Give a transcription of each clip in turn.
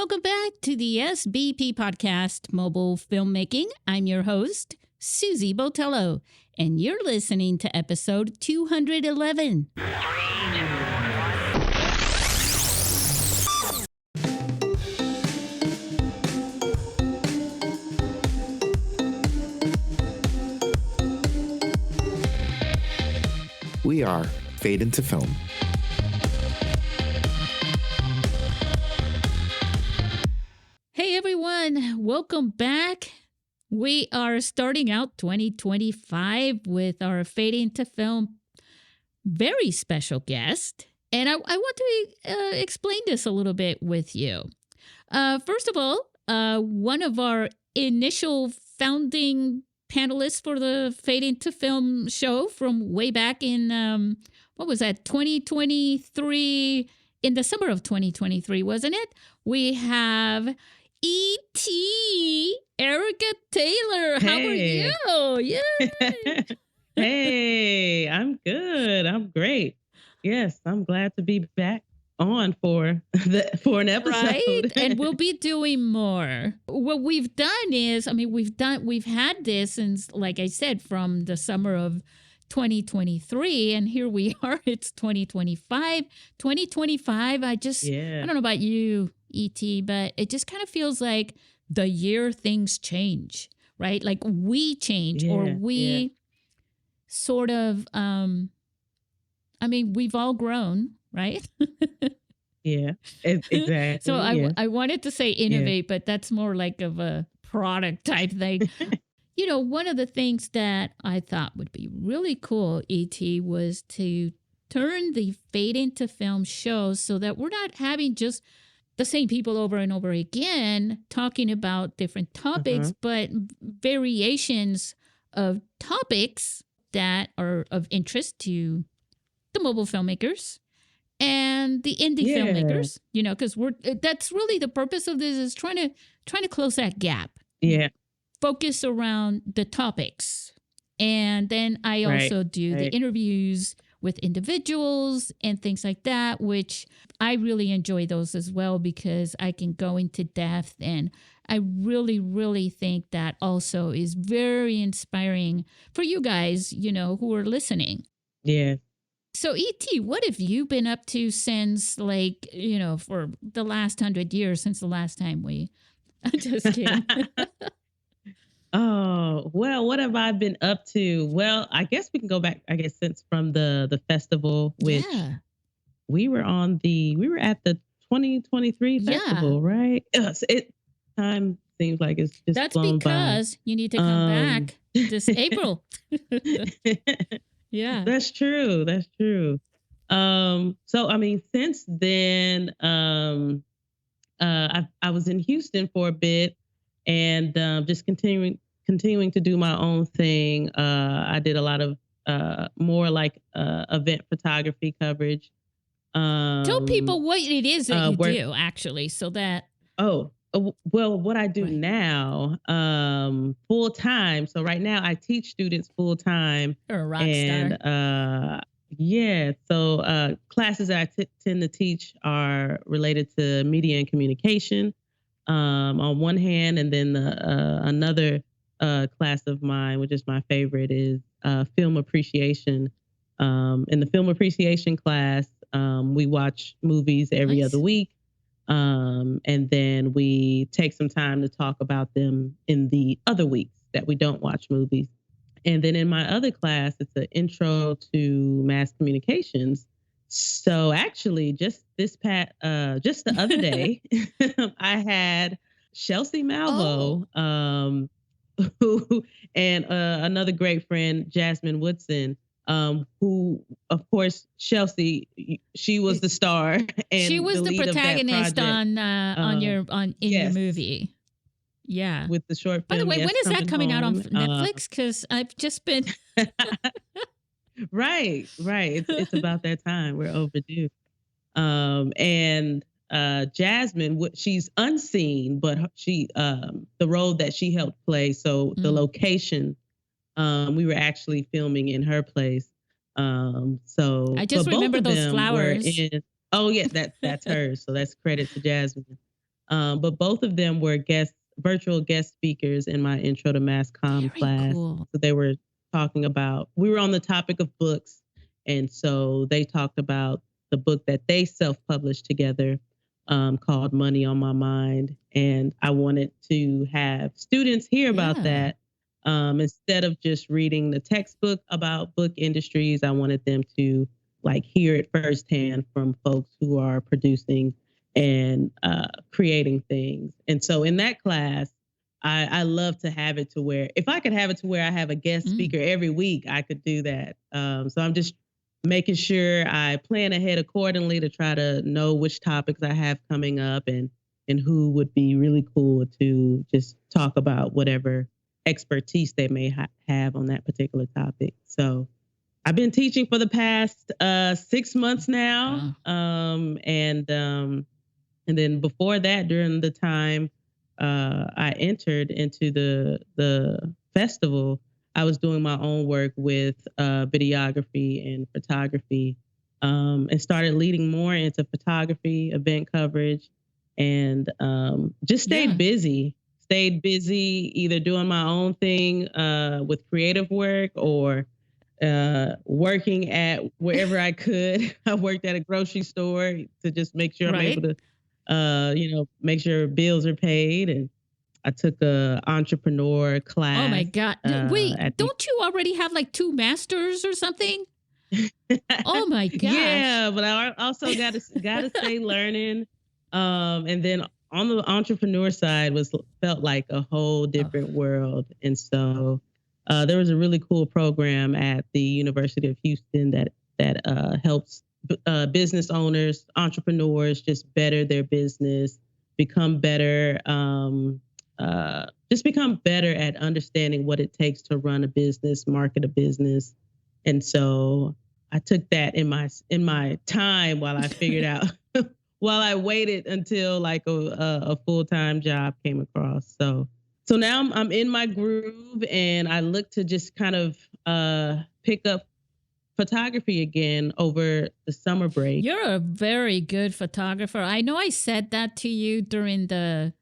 Welcome back to the SBP podcast, Mobile Filmmaking. I'm your host, Susie Botello, and you're listening to episode 211. We are Fade into Film. Hey everyone, welcome back. We are starting out 2025 with our Fade into Film very special guest. And I want to explain this a little bit with you. First of all, one of our initial founding panelists for the Fade into Film show from way back in, 2023, in the summer of 2023, wasn't it? We have E.T. Erica Taylor. How are you? Yeah. Hey, I'm good. I'm great. Yes, I'm glad to be back on for an episode. Right? And we'll be doing more. What we've done is, we've had this since, like I said, from the summer of 2023, and here we are. It's 2025. 2025, I don't know about you, E.T., but it just kind of feels like the year things change, right? Like we change or we sort of, we've all grown, right? Yeah, exactly. So I wanted to say innovate, but that's more like of a product type thing. You know, one of the things that I thought would be really cool, E.T., was to turn the Fade into Film shows so that we're not having just the same people over and over again talking about different topics, but variations of topics that are of interest to the mobile filmmakers and the indie filmmakers, you know, because that's really the purpose of this, is trying to close that gap. Yeah. Focus around the topics. And then I also do the interviews with individuals and things like that, which I really enjoy those as well because I can go into depth. And I really, really think that also is very inspiring for you guys, you know, who are listening. Yeah. So, E.T., what have you been up to since, like, you know, for the last 100 years, since the last time we... I'm just kidding. Oh, well, what have I been up to? Well, I guess we can go back, since from the festival, which we were at the 2023 festival, right? So time seems like it's just That's blown because by. You need to come back this April. Yeah. That's true. So, since then, I was in Houston for a bit and just continuing to do my own thing. I did a lot of more like event photography coverage. Tell people what it is that you do, actually, so that... Well, what I do now, full time. So right now I teach students full time. You're a rock star. So classes that I tend to teach are related to media and communication on one hand, and then another class of mine, which is my favorite, is film appreciation. In the film appreciation class, we watch movies every other week. And then we take some time to talk about them in the other weeks that we don't watch movies. And then in my other class, it's an intro to mass communications. So actually just the other day, I had Shellsy Malveaux, who and another great friend, Jasmine Woodson, who, of course, Shellsy, she was the star, and she was the protagonist in your movie. Yeah, with the short film. By the way, when is that coming out on Netflix? Because I've just been right. It's about that time. We're overdue. And Jasmine, she's unseen, but she the role that she helped play. So the location. We were actually filming in her place. So I just remember those flowers. that's hers. So that's credit to Jasmine. But both of them were virtual guest speakers in my intro to mass comm Very class. cool. So they were talking about, we were on the topic of books. And so they talked about the book that they self-published together, called Money on My Mind. And I wanted to have students hear about Yeah. that. Instead of just reading the textbook about book industries, I wanted them to like hear it firsthand from folks who are producing and creating things. And so in that class, I love to have it to where if I could have it to where I have a guest speaker every week, I could do that. So I'm just making sure I plan ahead accordingly to try to know which topics I have coming up and who would be really cool to just talk about whatever expertise they may have on that particular topic. So I've been teaching for the past 6 months now. Wow. And then before that, during the time I entered into the festival, I was doing my own work with videography and photography, and started leading more into photography, event coverage, and just Yeah. Stayed busy either doing my own thing with creative work or working at wherever I could. I worked at a grocery store to just make sure I'm able Right. to, make sure bills are paid. And I took a entrepreneur Oh my class God. at Wait, the don't you already have like 2 masters or something? Oh my gosh. yeah, but I also gotta stay learning. And then on the entrepreneur side felt like a whole Oh, different world. And so there was a really cool program at the University of Houston that helps business owners, entrepreneurs just better their business, become better, just become better at understanding what it takes to run a business, market a business. And so I took that in my time while I figured out while I waited until like a full-time job came across. So now I'm in my groove and I look to just kind of pick up photography again over the summer break. you're a very good photographer. I know I said that to you during the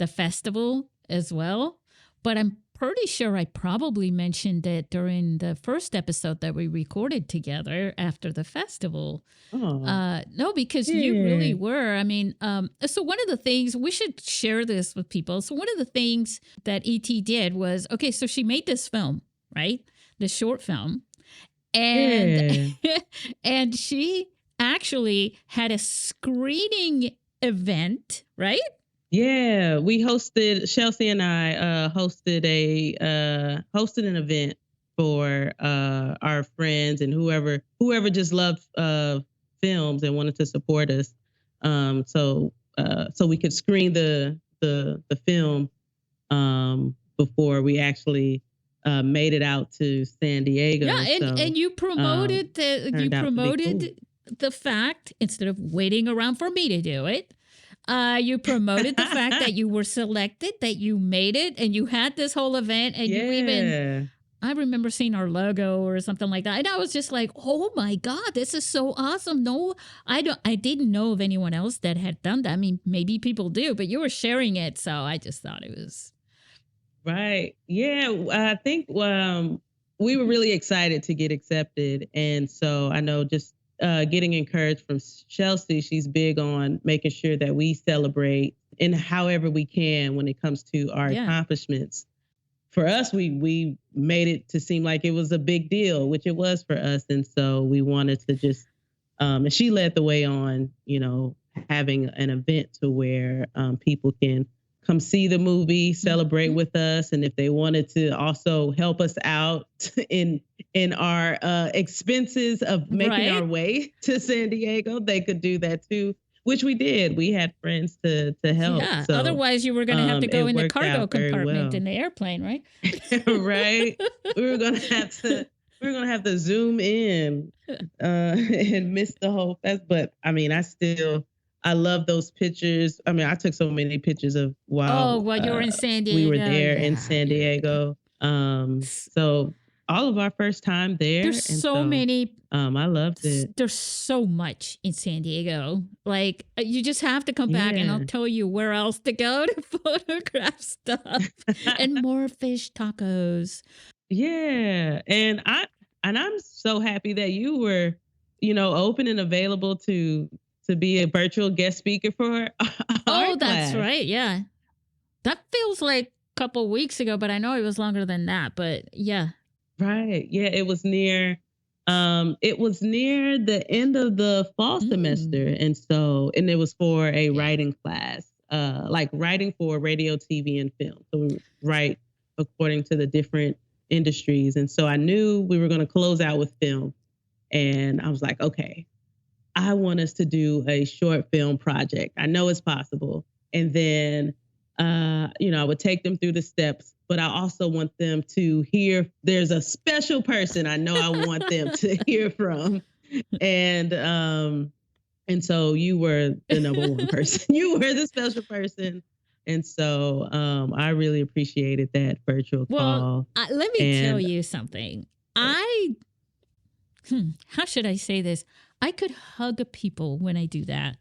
festival as well, but I'm pretty sure I probably mentioned it during the first episode that we recorded together after the festival. Oh, No, because you yeah. really were. I mean, so one of the things we should share this with people. So one of the things that ET did was okay. So she made this film, right? The short film, and Yeah. and she actually had a screening event, right? Yeah, we hosted Shellsy and I hosted an event for our friends and whoever just loved films and wanted to support us. So we could screen the film before we actually made it out to San Diego. Yeah, and So you promoted turned out to be cool. the fact instead of waiting around for me to do it. You promoted the fact that you were selected, that you made it, and you had this whole event, and you even Yeah. I remember seeing our logo or something like that, and I was just like, "Oh my God, this is so awesome!" No, I didn't know of anyone else that had done that. I mean, maybe people do, but you were sharing it, so I just thought it was Right. Yeah. I think we were really excited to get accepted. And so I know just getting encouraged from Chelsea, she's big on making sure that we celebrate in however we can when it comes to our yeah, accomplishments. For us, we made it to seem like it was a big deal, which it was for us. And so we wanted to just, and she led the way on, having an event to where people can come see the movie, celebrate with us, and if they wanted to also help us out in our expenses of making our right. way to San Diego, they could do that too, which we did. We had friends to help, Yeah. so Otherwise, you were going to have to go it in the worked cargo out very compartment well. in the airplane, right? Right? We were gonna have to zoom in and miss the whole fest. But I mean, I love those pictures. I mean, I took so many pictures of Oh, while well, you were in San we were Diego. there in Yeah, San you're good. Diego. So all of our first time there. There's And so so many I loved it. there's so much in San Diego. Like you just have to come back and I'll Yeah. tell you where else to go to photograph stuff and more fish tacos. Yeah. And I'm so happy that you were, open and available to be a virtual guest speaker for our Oh, that's class. right. Yeah. That feels like a couple weeks ago, but I know it was longer than that. But yeah. Right. Yeah, it was near the end of the fall semester. Mm. And it was for a Yeah. writing class, like writing for radio, TV, and film. So we write according to the different industries. And so I knew we were going to close out with film. And I was like, okay, I want us to do a short film project. I know it's possible. And then, I would take them through the steps, but I also want them to hear there's a special person I know I want them to hear from. And so you were the number one person. You were the special person. And so I really appreciated that virtual Well, call. let me tell And you something. How should I say this? I could hug people when I do that,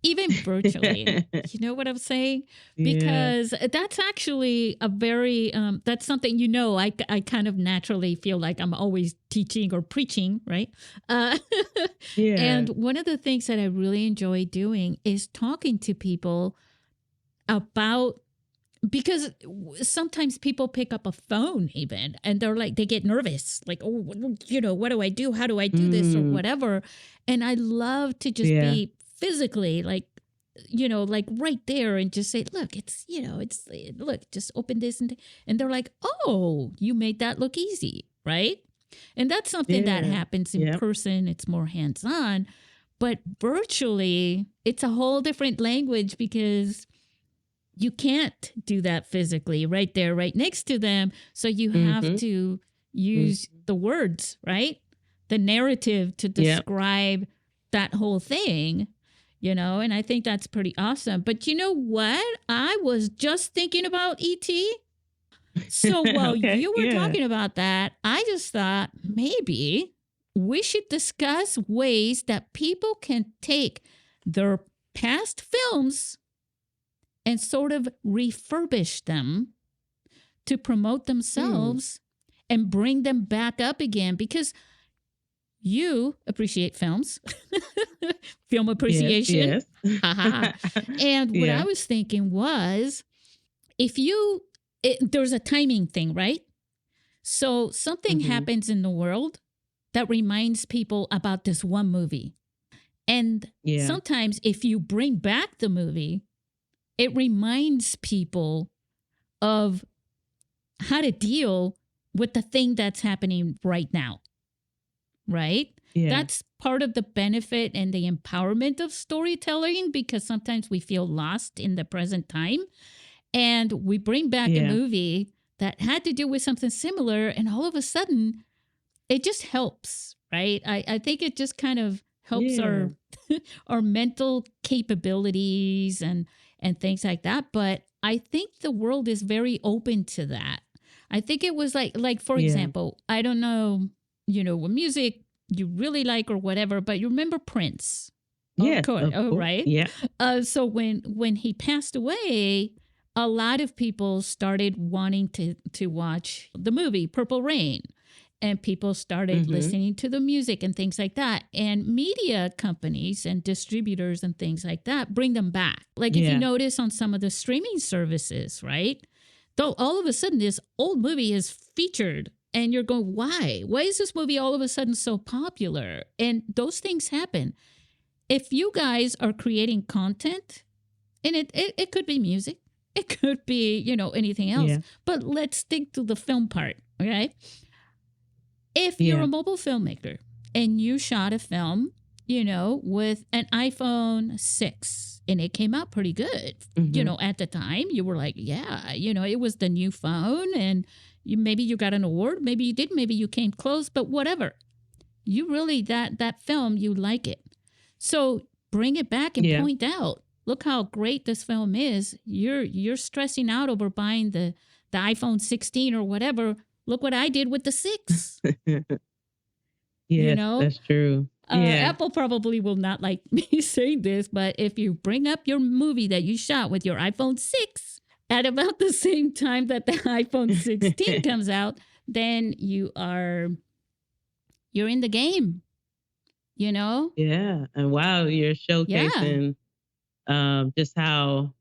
even virtually. You know what I'm saying? yeah, Because that's actually a very, that's something, I kind of naturally feel like I'm always teaching or preaching, right? Uh, yeah, and one of the things that I really enjoy doing is talking to people about because sometimes people pick up a phone even and they're like they get nervous like, oh, what do I do, how do I do this or mm, whatever. And I love to just yeah, be physically like like right there and just say, look, it's look, just open this and they're like, oh, you made that look easy, right? And that's something that yeah, happens in yeah, person. It's more hands-on, but virtually it's a whole different language because you can't do that physically right there, right next to them. So you have mm-hmm, to mm, use the words, right? The narrative to yeah, describe that whole thing, and I think that's pretty awesome. But you know what? I was just thinking about ET. So while okay, you were yeah, talking about that, I just thought maybe we should discuss ways that people can take their past films and sort of refurbish them to promote mm, themselves and bring them back up again because you appreciate films, film yes, appreciation. yes, Haha. And what I yeah, was thinking was if there's a timing thing, right? So something mm-hmm, happens in the world that reminds people about this one movie. And yeah, sometimes if you bring back the movie, it reminds people of how to deal with the thing that's happening right now, right? yeah, That's part of the benefit and the empowerment of storytelling because sometimes we feel lost in the present time. And we bring back a yeah, movie that had to do with something similar, and all of a sudden, it just helps, right? I think it just kind of helps yeah, our mental capabilities and things like that. But I think the world is very open to that. I think it was like for yeah, example, I don't know, what music you really like or whatever, but you remember Prince. Of yes, course. of Oh, course, right. yeah, So when he passed away, a lot of people started wanting to watch the movie Purple Rain, and people started mm-hmm, listening to the music and things like that. And media companies and distributors and things like that bring them back. Like if you yeah, notice on some of the streaming services, right? Though all of a sudden this old movie is featured and you're going, why? Why is this movie all of a sudden so popular? And those things happen. If you guys are creating content, and it could be music, it could be, anything else, yeah, but let's stick to the film part, okay? If you're yeah, a mobile filmmaker and you shot a film, with an iPhone 6 and it came out pretty good, mm-hmm, at the time, you were like, yeah, it was the new phone and maybe you got an award, maybe you did, maybe you came close, but whatever. You really, that film, you like it. So bring it back and yeah, point out, look how great this film is. You're stressing out over buying the iPhone 16 or whatever. Look what I did with the 6. Yes, that's true. Yeah. Apple probably will not like me saying this, but if you bring up your movie that you shot with your iPhone 6 at about the same time that the iPhone 16 comes out, then you're in the game, you know? Yeah. And wow, you're showcasing just how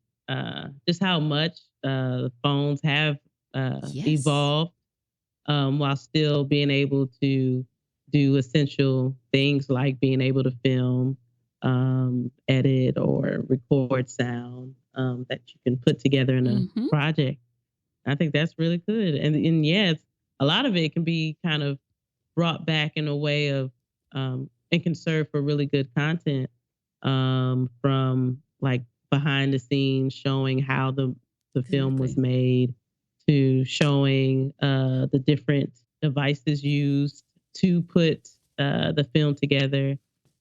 much phones have evolved, while still being able to do essential things like being able to film, edit, or record sound, that you can put together in a project. I think that's really good. And yeah, a lot of it can be kind of brought back in a way of, and can serve for really good content, from like behind the scenes, showing how the film was made, to showing the different devices used to put the film together,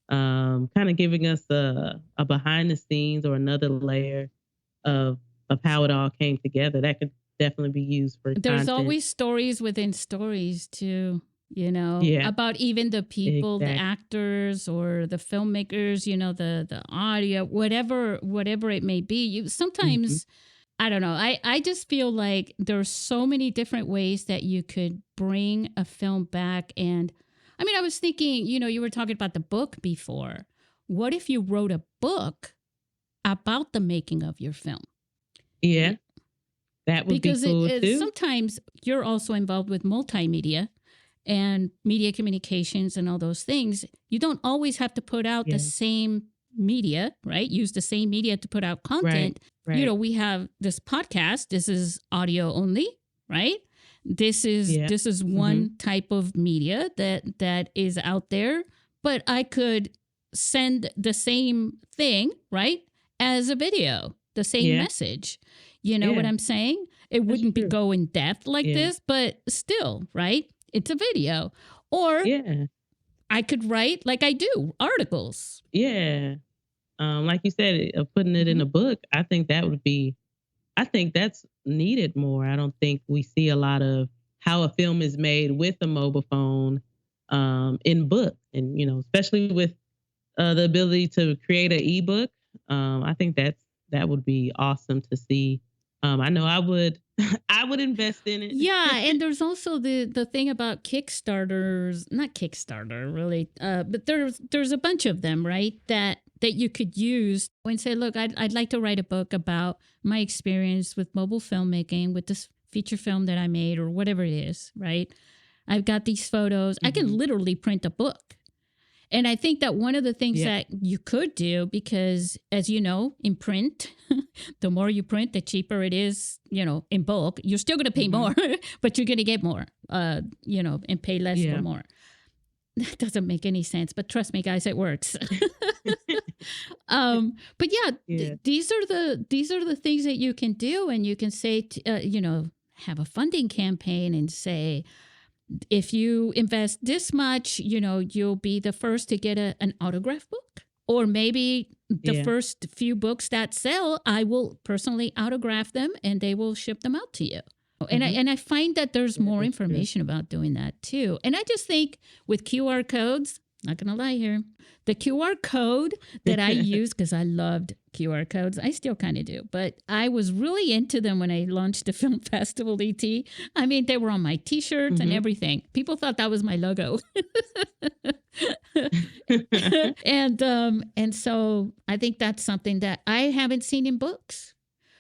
kind of giving us a behind the scenes or another layer of how it all came together. That could definitely be used for There's content. always stories within stories too, you know, about even the people, the actors or the filmmakers, you know, the audio, whatever it may be. You sometimes, I don't know, I just feel like there's so many different ways that you could bring a film back. And I mean, I was thinking, you know, you were talking about the book before. What if you wrote a book about the making of your film? Yeah, that would be cool too. Sometimes you're also involved with multimedia and media communications and all those things. You don't always have to put out the same media, right? Use the same media to put out content. Right. You know, we have this podcast. This is audio only, right? This is one type of media that is out there, but I could send the same thing, right, as a video, the same message. You know what I'm saying? It wouldn't be go in depth like this, but still, right? It's a video. Or I could write, like I do, articles. Yeah. Like you said, putting it in a book, I think that's needed more. I don't think we see a lot of how a film is made with a mobile phone, in book. And, you know, especially with the ability to create an ebook, I think that would be awesome to see. I know I would invest in it. Yeah, and there's also the thing about Kickstarters, not Kickstarter really, but there's a bunch of them, right? That you could use and say, look, I'd like to write a book about my experience with mobile filmmaking, with this feature film that I made or whatever it is, right? I've got these photos. I can literally print a book. And I think that one of the things that you could do, because as you know, in print, the more you print, the cheaper it is, you know, in bulk. You're still going to pay more, but you're going to get more, you know, and pay less for more. That doesn't make any sense, but trust me, guys, it works. But these are the things that you can do, and you can say, you know, have a funding campaign and say, if you invest this much, you know, you'll be the first to get an autograph book. Or maybe the first few books that sell, I will personally autograph them and they will ship them out to you. And I find that there's more information about doing that too. And I just think with QR codes, not going to lie here, the QR code that I use, because I loved QR codes, I still kind of do, but I was really into them when I launched the film festival, ET. I mean, they were on my T-shirts and everything. People thought that was my logo. And so I think that's something that I haven't seen in books.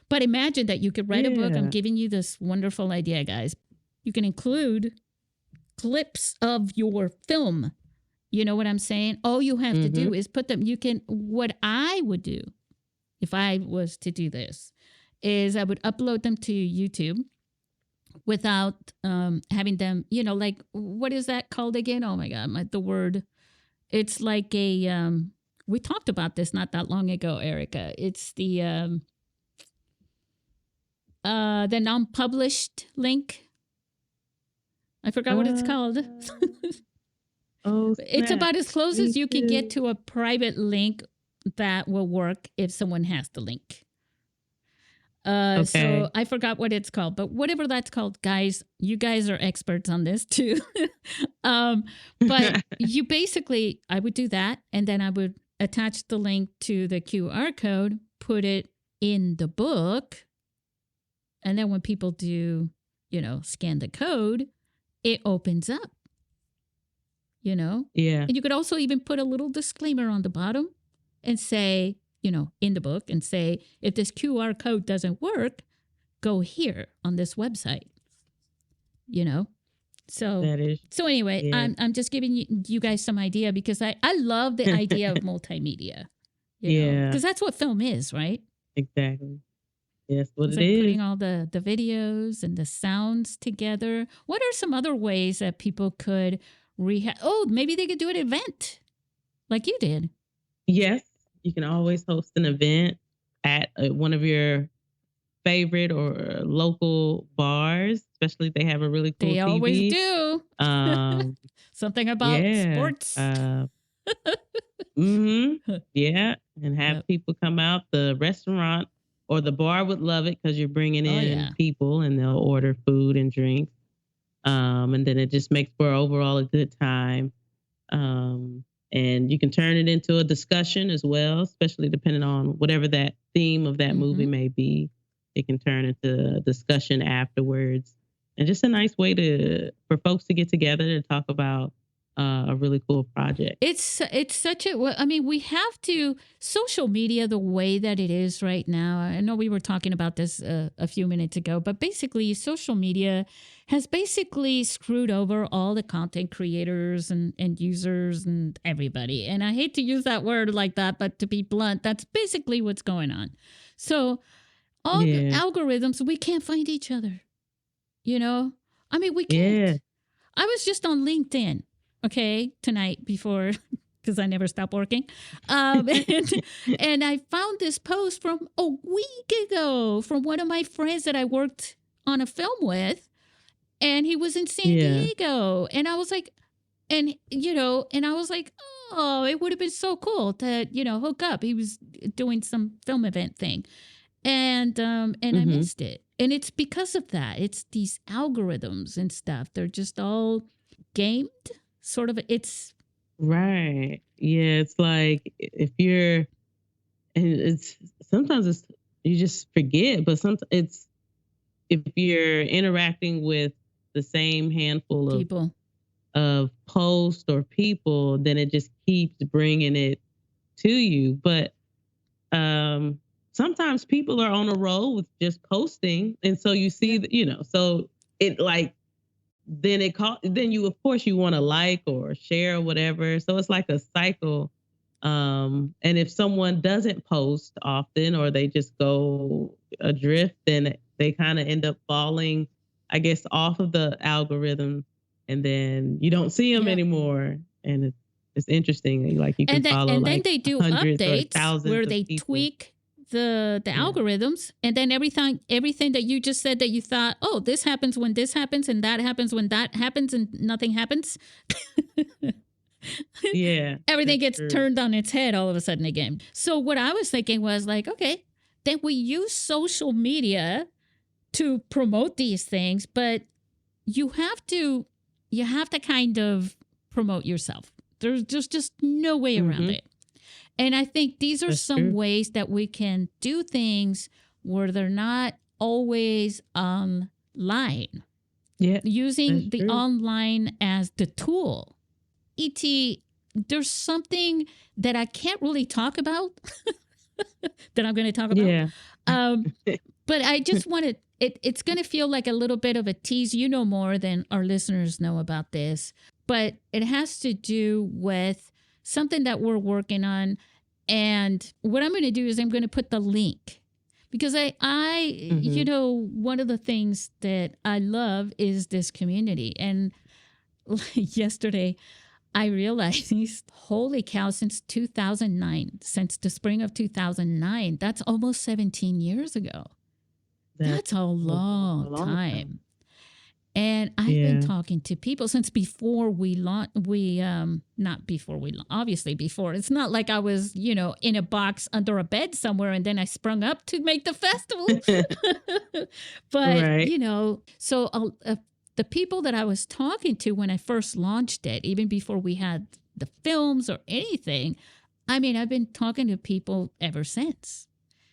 But imagine that you could write a book. I'm giving you this wonderful idea, guys. You can include clips of your film. You know what I'm saying? All you have to do is put them. What I would do if I was to do this is I would upload them to YouTube without having them, you know, like, what is that called again? Oh my God, the word. It's like we talked about this not that long ago, Erica. It's the non-published link. I forgot what it's called. It's about as close as you can get to a private link that will work if someone has the link. Okay. So I forgot what it's called, but whatever that's called, guys, you guys are experts on this too. um, but you basically, I would do that, and then I would attach the link to the QR code, put it in the book, and then when people do, scan the code, it opens up. Yeah. And you could also even put a little disclaimer on the bottom and say, in the book, and say, if this QR code doesn't work, go here on this website. So That is. so anyway, Yeah. I'm just giving you guys some idea, because I love the idea of multimedia. Yeah. Because that's what film is, right? Exactly. Yes, what It's it like is. putting all the videos and the sounds together. What are some other ways that people could maybe they could do an event like you did. Yes, you can always host an event at one of your favorite or local bars, especially if they have a really cool They TV. always do. Something about Yeah. sports. Yeah, and have Yep. people come out. The restaurant or the bar would love it because you're bringing in people and they'll order food and drinks. And then it just makes for overall a good time. And you can turn it into a discussion as well, especially depending on whatever that theme of that movie may be. It can turn into a discussion afterwards, and just a nice way for folks to get together to talk about a really cool project. It's such we have to, social media the way that it is right now. I know we were talking about this a few minutes ago, but basically social media has basically screwed over all the content creators and users and everybody. And I hate to use that word like that, but to be blunt, that's basically what's going on. So all the algorithms, we can't find each other. We can't. Yeah. I was just on LinkedIn. Okay, tonight before, because I never stop working. And I found this post from a week ago from one of my friends that I worked on a film with. And he was in San Diego. And I was like, and I was like, oh, it would have been so cool to, hook up. He was doing some film event thing. And I missed it. And it's because of that. It's these algorithms and stuff. They're just all gamed. Sort of, it's right. Yeah, it's like if you're, and it's sometimes it's you just forget, but sometimes it's if you're interacting with the same handful of people of posts or people, then it just keeps bringing it to you. But sometimes people are on a roll with just posting, and so you see, so it like. Then you of course you want to like or share or whatever. So it's like a cycle. And if someone doesn't post often or they just go adrift, then they kind of end up falling, I guess, off of the algorithm, and then you don't see them anymore. And it's interesting. Like you can follow and like then they do hundreds or updates thousands where of they people. tweak the algorithms, and then everything that you just said that you thought, oh, this happens when this happens and that happens when that happens and nothing happens. Everything gets turned on its head all of a sudden again. So what I was thinking was like, okay, then we use social media to promote these things, but you have to kind of promote yourself. There's just no way around it. And I think these are some ways that we can do things where they're not always online. Yeah. Using the online as the tool. E.T., there's something that I can't really talk about that I'm going to talk about. Yeah. But I just wanted, it's going to feel like a little bit of a tease. You know more than our listeners know about this. But it has to do with something that we're working on. And what I'm going to do is I'm going to put the link, because one of the things that I love is this community. And yesterday I realized, holy cow, since 2009, since the spring of 2009, that's almost 17 years ago. That's a long time. And I've been talking to people since before we launched. Not before obviously before. It's not like I was, in a box under a bed somewhere and then I sprung up to make the festival. But, Right. So the people that I was talking to when I first launched it, even before we had the films or anything, I mean, I've been talking to people ever since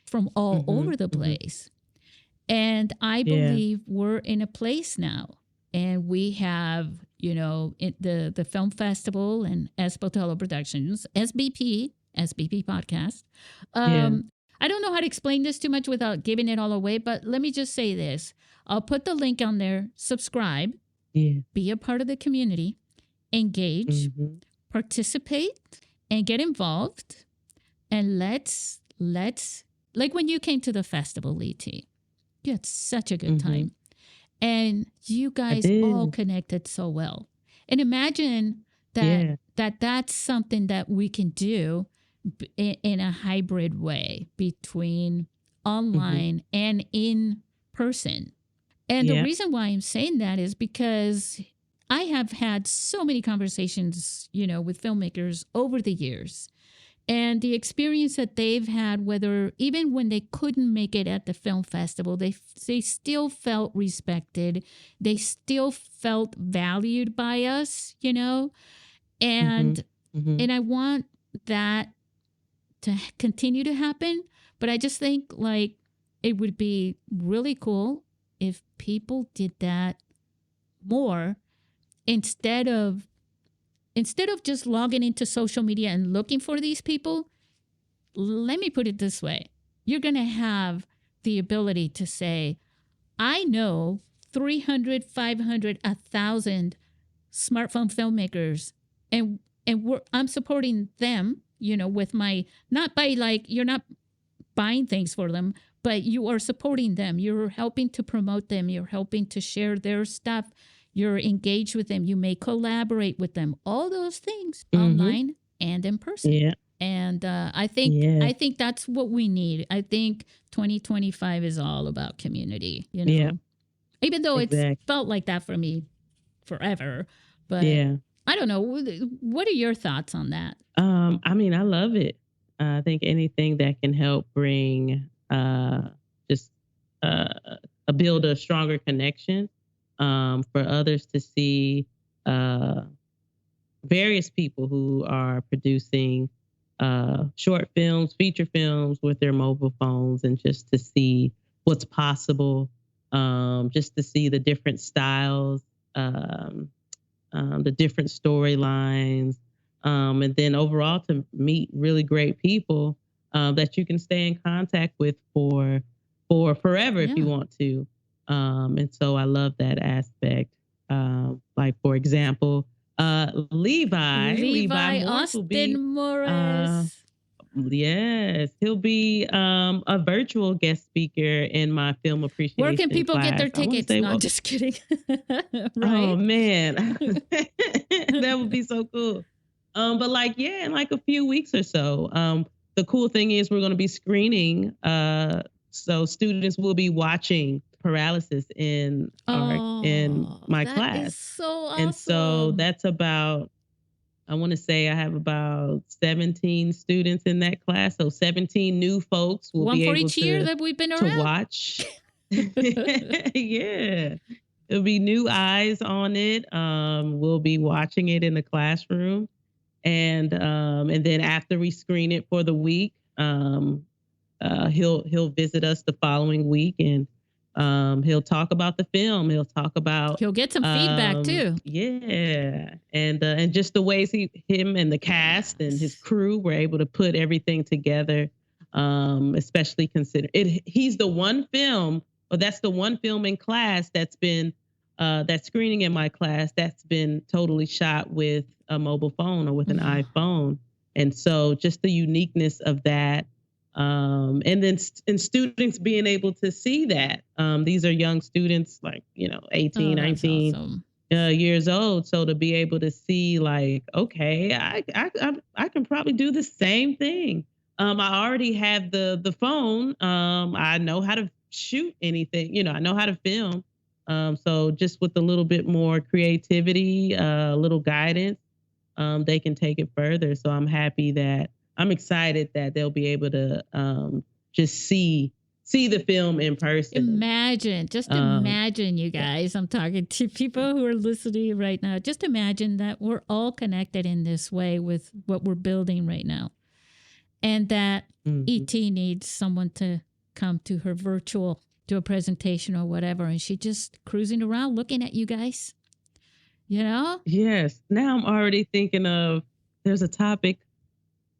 from all over the place. And I believe we're in a place now. And we have, the film festival and Espotello Productions, SBP podcast. I don't know how to explain this too much without giving it all away, but let me just say this. I'll put the link on there. Subscribe. Be a part of the community. Engage. Participate. And get involved. And let's like when you came to the festival, E.T., you had such a good time. And you guys all connected so well. And imagine that's something that we can do in a hybrid way between online and in person. And the reason why I'm saying that is because I have had so many conversations, with filmmakers over the years. And the experience that they've had, whether even when they couldn't make it at the film festival, they still felt respected. They still felt valued by us, and and I want that to continue to happen. But I just think like it would be really cool if people did that more instead of just logging into social media and looking for these people. Let me put it this way. You're going to have the ability to say, I know 300, 500, 1,000 smartphone filmmakers, and I'm supporting them, with my, not by like, you're not buying things for them, but you are supporting them. You're helping to promote them. You're helping to share their stuff. You're engaged with them. You may collaborate with them. All those things online and in person. Yeah. And I think that's what we need. I think 2025 is all about community. Even though it's felt like that for me forever. But I don't know. What are your thoughts on that? I mean, I love it. I think anything that can help bring build a stronger connection. For others to see various people who are producing short films, feature films with their mobile phones, and just to see what's possible, just to see the different styles, the different storylines, and then overall to meet really great people that you can stay in contact with for forever if you want to. And so I love that aspect. Like, for example, Levi Austin Morris. Yes, he'll be a virtual guest speaker in my film appreciation Where can people class. get their tickets? No, I'm just kidding. Right? Oh, man. That would be so cool. But like, in like a few weeks or so, the cool thing is we're going to be screening. So students will be watching paralysis in my class. That is so awesome. And so that's about, I want to say I have about 17 students in that class. So 17 new folks will be able for each year that we've been around to watch. Yeah. There'll be new eyes on it. We'll be watching it in the classroom. And then after we screen it for the week, he'll visit us the following week, and he'll talk about the film. He'll get some feedback too. Yeah, and just the ways him and the cast and his crew were able to put everything together. Especially consider it. He's the one film, or that's the one film in class that's been that screening in my class that's been totally shot with a mobile phone or with an iPhone. And so just the uniqueness of that. And then students being able to see that. These are young students, like, 18, 19 awesome. Years old. So to be able to see, like, okay, I can probably do the same thing. I already have the phone. I know how to shoot anything. I know how to film. So just with a little bit more creativity, a little guidance, they can take it further. So I'm excited that they'll be able to just see the film in person. Just Um, imagine, you yeah. guys. I'm talking to people who are listening right now. Just imagine that we're all connected in this way with what we're building right now, and that Mhm. ET needs someone to come to her virtual, do a presentation or whatever, and she just cruising around looking at you guys. You know, Yes. Now I'm already thinking of there's a topic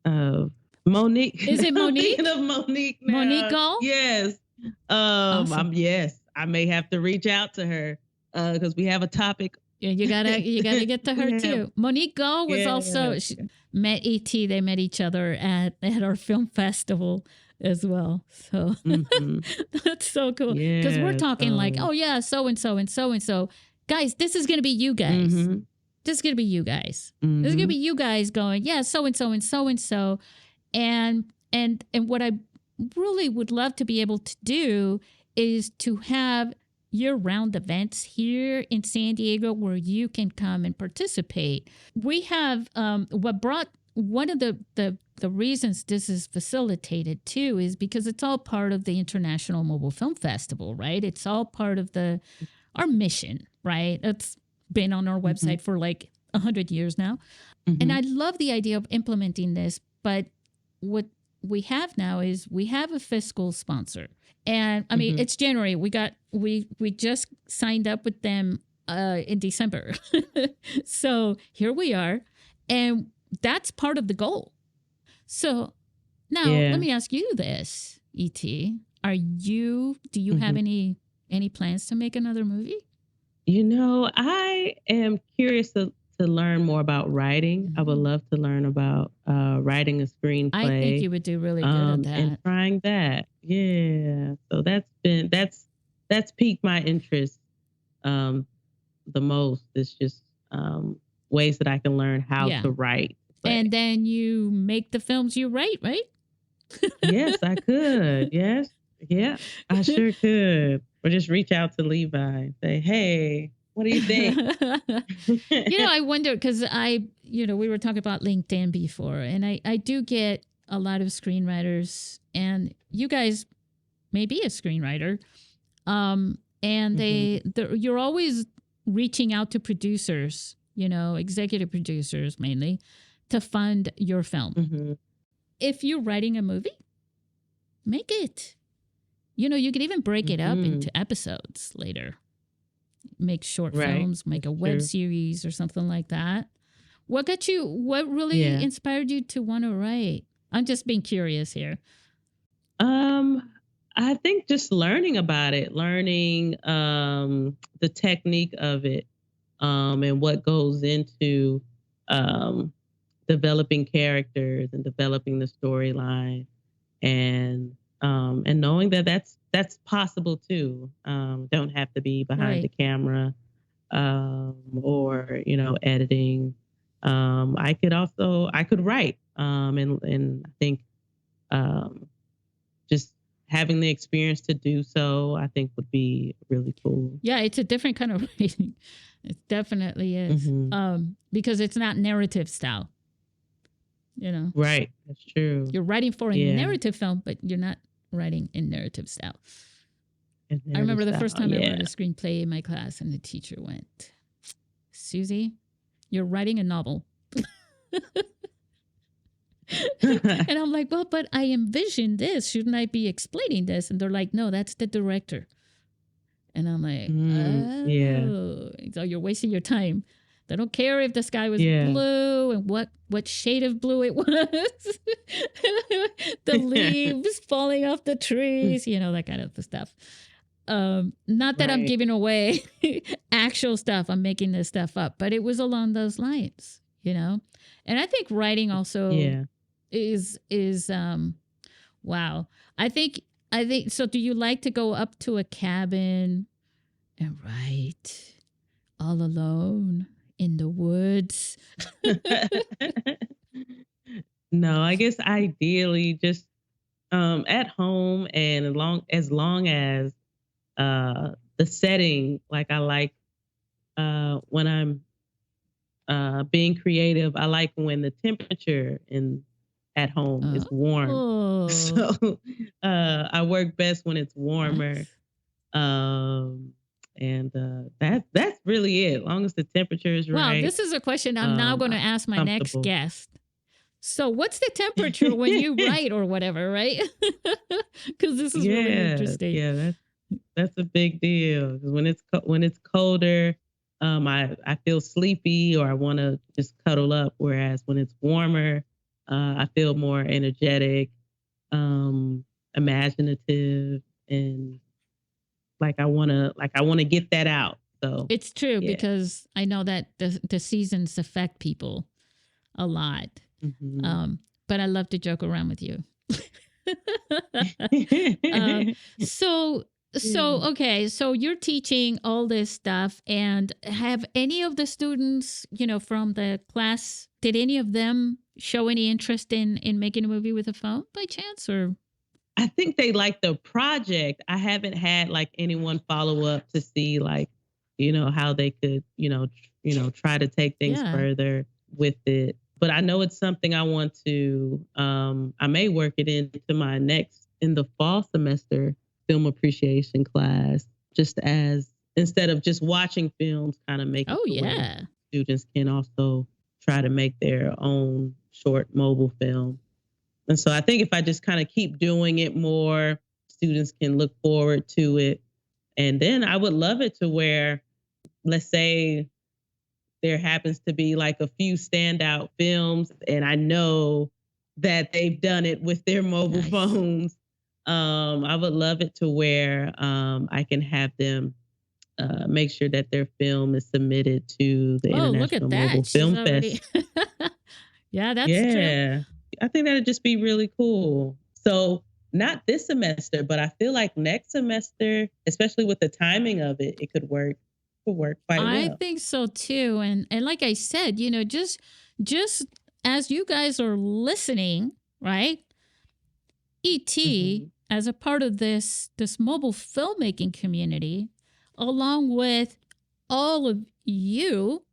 of Monique. is it I'm thinking Monique? of Monique Monique now. Gall? Yes. Awesome. Yes, I may have to reach out to her because we have a topic. Yeah, you gotta get to We her have, too. Monique Gall was also yeah. she met ET. They met each other at our film festival as well. So Hmm. that's so cool because we're Yeah. talking like, So. oh yeah, so and so and so and so. Guys, this is gonna be you guys. Hmm. This is gonna be you guys. This is gonna Hmm. be you guys going, yeah, so and so and so and so, and what I really would love to be able to do is to have year-round events here in San Diego where you can come and participate. We have what brought one of the reasons this is facilitated too is because it's all part of the International Mobile Film Festival, right? It's all part of our mission, right? It's been on our Hmm. website for like 100 years now. And Hmm. I love the idea of implementing this, but what we have now is we have a fiscal sponsor. And I mean, Hmm. it's January. We just signed up with them in December. So here we are. And that's part of the goal. So now let Yeah. me ask you this, ET. Do you have Hmm. any plans to make another movie? I am curious to learn more about writing. I would Mhm. love to learn about writing a I think screenplay you would do really good at and that. trying that. Yeah. So that's piqued my interest um, the most. It's just ways that I can learn how Yeah. to write a And play. then you make the films you write, right? Yes, I could. Yes. Yeah, I sure could. Or just reach out to Levi and say, hey, what do you think? I wonder because we were talking about LinkedIn before, and I do get a lot of screenwriters, and you guys may be a screenwriter, and Hmm. you're always reaching out to producers, executive producers mainly, to fund your film. Hmm. If you're writing a movie, make it. You could even break it up Hmm. into episodes later. Make short Right. films, make That's a web true. series or something like that. What really Yeah. inspired you to want to write? I'm just being curious here. Um, I think just learning about it, learning the technique of it, and what goes into um, developing characters and developing the storyline, and knowing that that's possible too. Don't have to be behind the Right. camera or editing. I could write, and I think um, just having the experience to do so, I think would be really cool. Yeah, it's a different kind of writing. It definitely is. Hmm. Because it's not narrative style. Right, that's true. You're writing for a Yeah, narrative film, but you're not writing in narrative style. and I narrative remember the first style. time I wrote Yeah. a screenplay in my class, and the teacher went, Susie, you're writing a novel. And I'm like, well, but I envisioned this. Shouldn't I be explaining this? And they're like, no, that's the director. And I'm like, Yeah. oh, so you're wasting your time. They don't care if the sky was Yeah. blue and what shade of blue it was. The leaves falling off the trees, that kind of stuff. Not that I'm Right. giving away actual stuff. I'm making this stuff up, but it was along those lines. And I think writing also Yeah. is wow. I think so. Do you like to go up to a cabin and write all alone in the woods? No, I guess ideally just at home, and as long as the setting. Like I like when I'm being creative. I like when the temperature at home is warm. Oh, So I work best when it's warmer. nice. And that's really it. As long as the temperature is Wow, right, this is a question I'm now going to I'm ask my next comfortable. guest. So, what's the temperature when you write or whatever, right? Because this is really Yeah, interesting. yeah, that's a big deal. 'Cause when it's colder, I feel sleepy or I want to just cuddle up. Whereas when it's warmer, I feel more energetic, imaginative, and like I wanna get that out. So It's true yeah. because I know that the seasons affect people a lot. Mhm. Um, but I love to joke around with you. um, so Yeah. okay, so you're teaching all this stuff, and have any of the students, from the class, did any of them show any interest in making a movie with a phone by chance, or? I think they like the project. I haven't had like anyone follow up to see like, how they could, try to take things Yeah. further with it. But I know it's something I want to I may work it into my next in the fall semester film appreciation class, just as instead of just watching films, kind of make it Oh to where yeah. students can also try to make their own short mobile film. And so I think if I just kind of keep doing it more, students can look forward to it. And then I would love it to where, let's say there happens to be like a few standout films, and I know that they've done it with their mobile Nice. phones. I would love it to where I can have them make sure that their film is submitted to the Oh, look International at that. Mobile She's Film already. Fest. Yeah, that's true. Yeah. I think that'd just be really cool. So, not this semester, but I feel like next semester, especially with the timing of it, it could work quite I well. think so too. And like I said, just as you guys are listening, right? ET Mhm. as a part of this mobile filmmaking community, along with all of you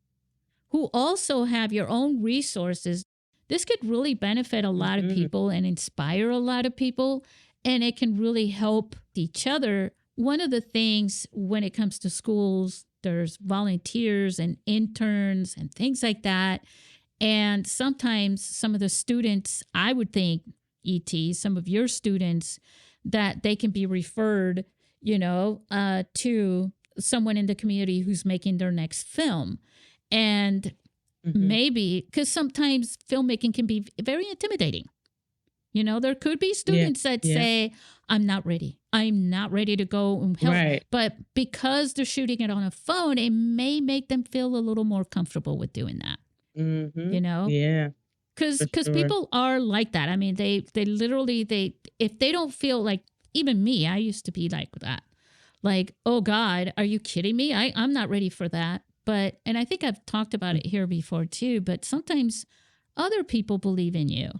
who also have your own resources, this could really benefit a lot of Mhm. people and inspire a lot of people. And it can really help each other. One of the things when it comes to schools, there's volunteers and interns and things like that. And sometimes some of the students, I would think, some of your students, that they can be referred, to someone in the community who's making their next film. And Mhm. maybe because sometimes filmmaking can be very intimidating. There could be Yeah. students that Yeah. say, I'm not ready. I'm not ready to go and help. Right. But because they're shooting it on a phone, it may make them feel a little more comfortable with doing that, you Mhm. know? Yeah, for Because sure. people are like that. I mean, they literally, if they don't feel like, even me, I used to be like that. Like, oh God, are you kidding me? I'm not ready for that. But, and I think I've talked about Mm. it here before too, but sometimes other people believe in you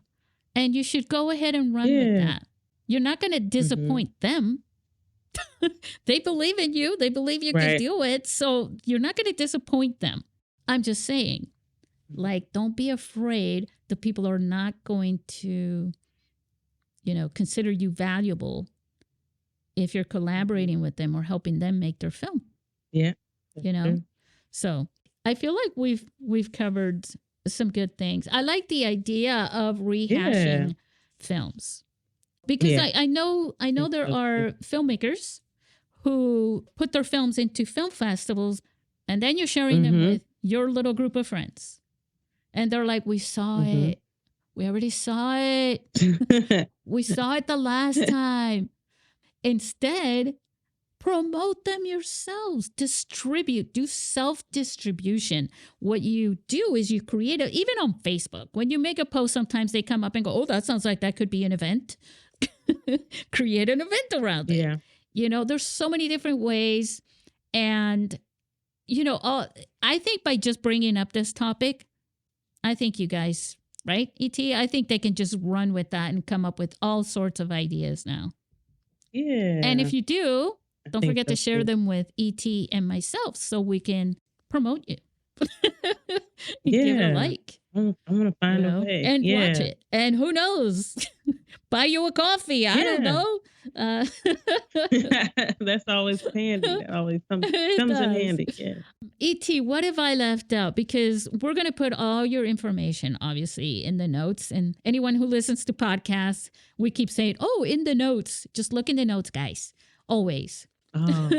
and you should go ahead and run with Yeah. that. You're not going to Mhm. disappoint them. They believe in you, they believe you can Right. do it. So you're not going to disappoint them. I'm just saying, Mhm. like, don't be afraid that people are not going to, consider you valuable if you're Mhm. collaborating with them or helping them make their film, Yeah, that's you know? true. So I feel like we've covered some good things. I like the idea of Yeah. rehashing films because Yeah, I know think there so too. are filmmakers who put their films into film festivals, and then you're sharing them Mhm. with your little group of friends, and they're like, "We saw Mhm. it. We already saw it. We saw it the last time." Instead, promote them yourselves, distribute, do self distribution. What you do is you create even on Facebook, when you make a post, sometimes they come up and go, oh, that sounds like that could be an event. Create an event around it. Yeah. There's so many different ways. And, I think by just bringing up this topic, I think you guys, right, ET? I think they can just run with that and come up with all sorts of ideas now. And Yeah. if you do, Don't think forget so to share too. them with ET and myself so we can promote you. And give it a Yeah. like, I'm gonna find a way. and watch Yeah. it. And who knows? Buy you a coffee. I don't Yeah. know. Uh, That's always handy. That always it comes in does. handy. Yeah. ET, what have I left out? Because we're going to put all your information, obviously, in the notes. And anyone who listens to podcasts, we keep saying, oh, in the notes. Just look in the notes, guys. Always. Oh.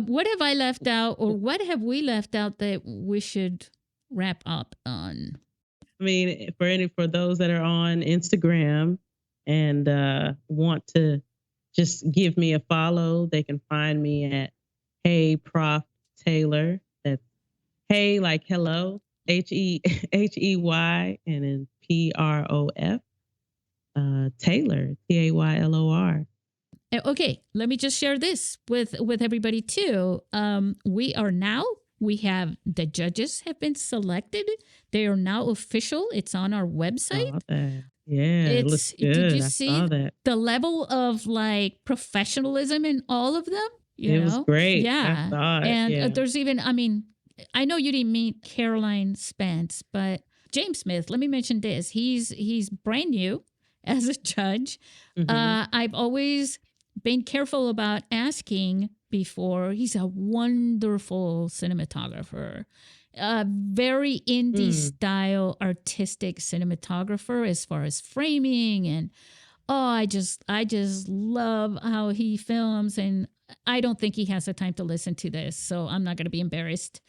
What have I left out, or what have we left out that we should wrap up on? I mean, for those that are on Instagram and want to just give me a follow, they can find me at Hey Prof Taylor. That's Hey like hello, Hey and then Prof Taylor, Taylor. Okay, let me just share this with everybody too. We have the judges have been selected. They are now official. It's on our website. Saw that. Yeah, it looks good. Did you I see saw that. the level of like professionalism in all of them? It was great. Yeah. I saw it. And yeah. there's even, I mean, I know you didn't meet Caroline Spence, but James Smith, let me mention this. He's brand new as a judge. I've always been careful about asking before. He's a wonderful cinematographer, a very indie style artistic cinematographer as far as framing, and I just love how he films. And I don't think he has the time to listen to this, so I'm not going to be embarrassed.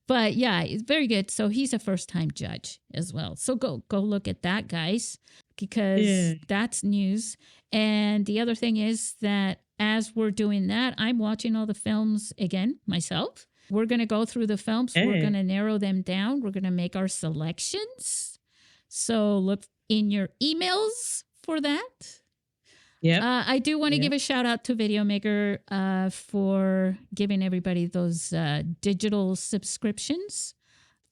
But yeah, it's very good. So he's a first-time judge as well. So go look at that, guys, because that's news. And the other thing is that as we're doing that, I'm watching all the films again myself. We're going to go through the films. We're going to narrow them down. We're going to make our selections. So look in your emails for that. Yeah. I do want to give a shout out to Videomaker for giving everybody those digital subscriptions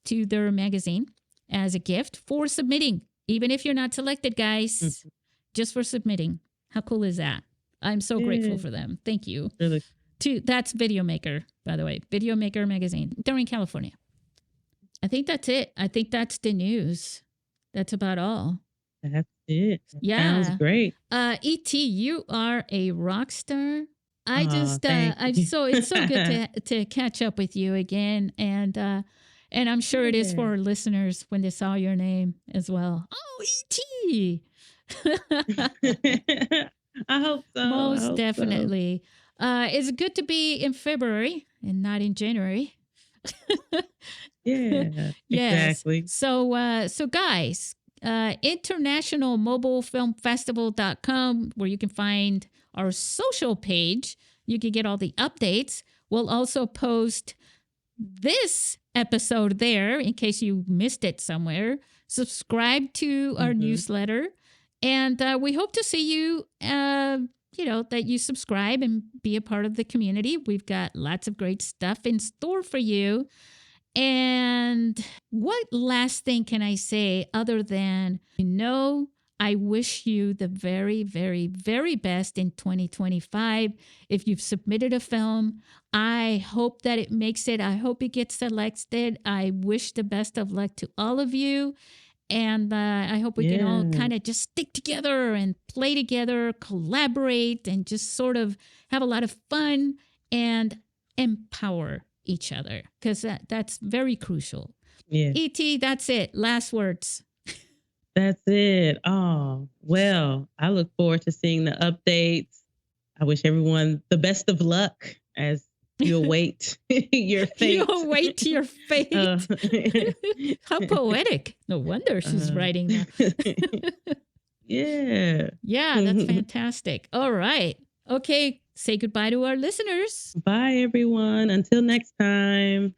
to their magazine as a gift for submitting. Even if you're not selected, guys, just for submitting. How cool is that? I'm so grateful for them. Thank you. Really? That's Videomaker, by the way. Videomaker magazine. They're in California. I think that's it. I think that's the news. That's about all. That's it. Yeah. Sounds great. E.T., you are a rock star. It's so good to catch up with you again. And I'm sure it is for our listeners when they saw your name as well. Oh, E.T. I hope so. Most definitely. It's good to be in February and not in January. Yeah, exactly. So guys, internationalmobilefilmfestival.com, where you can find our social page. You can get all the updates. We'll also post this episode there in case you missed it somewhere. Subscribe to our newsletter. And we hope to see you, that you subscribe and be a part of the community. We've got lots of great stuff in store for you. And what last thing can I say other than, I wish you the very, very, very best in 2025. If you've submitted a film, I hope that it makes it. I hope it gets selected. I wish the best of luck to all of you. And I hope we can all kind of just stick together and play together, collaborate, and just sort of have a lot of fun and empower each other, because that's very crucial. Yeah. E.T., that's it. Last words. That's it. Oh, well, I look forward to seeing the updates. I wish everyone the best of luck as you await your fate. You await your fate. How poetic. No wonder she's writing that. Yeah. Yeah, that's fantastic. All right. Okay. Say goodbye to our listeners. Bye, everyone. Until next time.